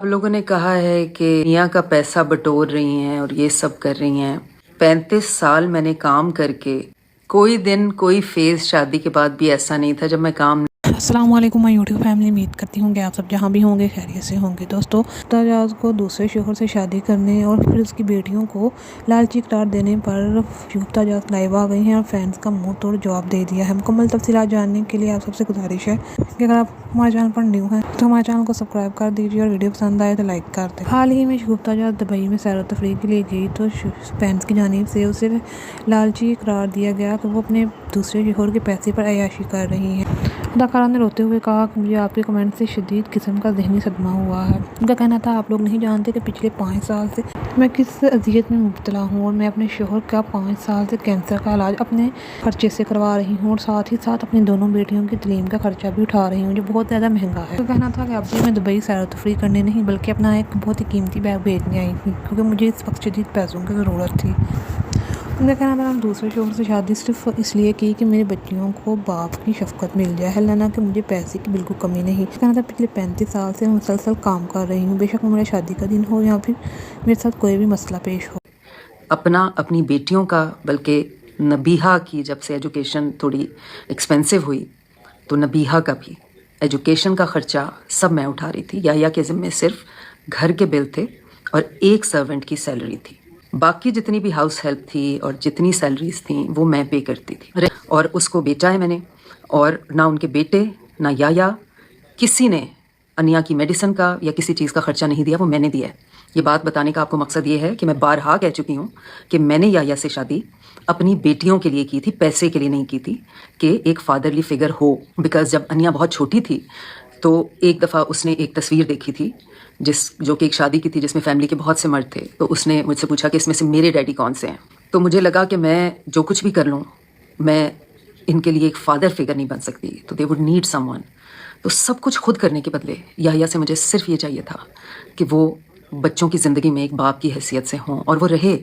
आप लोगों ने कहा है कि मियाँ का पैसा बटोर रही हैं और ये सब कर रही हैं। 35 साल मैंने काम करके कोई दिन कोई फेज शादी के बाद भी ऐसा नहीं था जब मैं काम अस्सलाम वालेकुम माय यूट्यूब फैमिली। उम्मीद करती हूँ कि आप सब जहाँ भी होंगे खैरियत से होंगे। दोस्तों, ताजाज को दूसरे शोहर से शादी करने और फिर उसकी बेटियों को लालची करार देने पर ताजाज लाइव आ गई हैं और फैंस का मुंह तोड़ जवाब दे दिया है। मुकम्मल तफसीलात जानने के लिए आप सबसे गुजारिश है कि अगर आप हमारे चैनल पर न्यू हैं तो हमारे चैनल को सब्सक्राइब कर दीजिए और वीडियो पसंद आए तो लाइक कर दें। हाल ही में ताजाज दुबई में सैर तफरीह के लिए गई तो फैंस की जानिब से उसे लालची करार दिया गया कि वो अपने दूसरे शोहर के पैसे पर अय्याशी कर रही है। अदाकारा ने रोते हुए कहा कि मुझे आपके कमेंट से शदीद किस्म का ज़हनी सदमा हुआ है। उनका कहना था, आप लोग नहीं जानते कि पिछले 5 साल से मैं किस अजियत में मुब्तला हूँ और मैं अपने शोहर का 5 साल से कैंसर का इलाज अपने खर्चे से करवा रही हूँ और साथ ही साथ अपनी दोनों बेटियों की तलीम का खर्चा भी उठा रही हूँ जो बहुत ज़्यादा महंगा है। उनका कहना था कि अब भी मैं दुबई सैर तफरीह करने नहीं बल्कि अपना एक बहुत ही कीमती बैग भेजने आई थी क्योंकि मुझे इस वक्त शदीद पैसों की ज़रूरत थी। उनका कहना था, दूसरे शोहर से शादी सिर्फ इसलिए की कि मेरे बच्चियों को बाप की शफकत मिल जाए, हालांकि कि मुझे पैसे की बिल्कुल कमी नहीं। कहना था, पिछले 35 साल से मुसलसल काम कर रही हूँ, बेशक मेरे शादी का दिन हो या फिर मेरे साथ कोई भी मसला पेश हो। अपनी बेटियों का, बल्कि नबीहा की जब से एजुकेशन थोड़ी एक्सपेंसिव हुई तो नबीहा का भी एजुकेशन का खर्चा सब मैं उठा रही थी। या के ज़िम्मे सिर्फ घर के बिल थे और एक सर्वेंट की सैलरी थी। बाकी जितनी भी हाउस हेल्प थी और जितनी सैलरीज थी वो मैं पे करती थी। और उसको बेचा है मैंने, और ना उनके बेटे ना या किसी ने अनिया की मेडिसिन का या किसी चीज़ का खर्चा नहीं दिया, वो मैंने दिया है। ये बात बताने का आपको मकसद ये है कि मैं बारहा कह चुकी हूँ कि मैंने या से शादी अपनी बेटियों के लिए की थी, पैसे के लिए नहीं की थी कि एक फादरली फिगर हो। बिकॉज जब अनिया बहुत छोटी थी तो एक दफ़ा उसने एक तस्वीर देखी थी जो कि एक शादी की थी जिसमें फैमिली के बहुत से मर्द थे। तो उसने मुझसे पूछा कि इसमें से मेरे डैडी कौन से हैं। तो मुझे लगा कि मैं जो कुछ भी कर लूँ, मैं इनके लिए एक फादर फिगर नहीं बन सकती, तो दे वुड नीड समवन। तो सब कुछ खुद करने के बदले या से मुझे सिर्फ ये चाहिए था कि वो बच्चों की ज़िंदगी में एक बाप की हैसियत से हों और वो रहे।